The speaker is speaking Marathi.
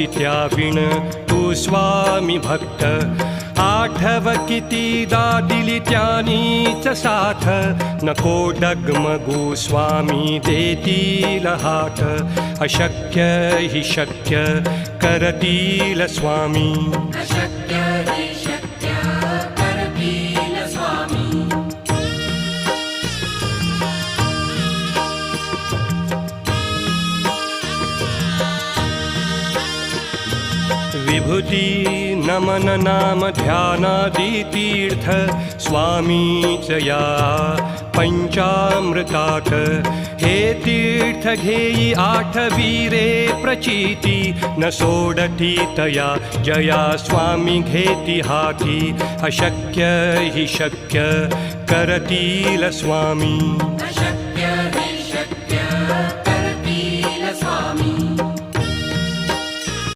त्याविण तू स्वामी भक्त आठव कितीदा दिली त्यानीच साथ नको डगमगू स्वामी देतील हात अशक्य हि शक्य करतील स्वामी अशक्य हि शक्य करतील स्वामी विभूती नमन नाम ध्यानादि तीर्थ स्वामीच या पंचामृतात हे तीर्थ घेई आठवीरे प्रचिती न सोडती तया जया स्वामी घेती हाती अशक्य हि शक्य करतील स्वामी अशक्य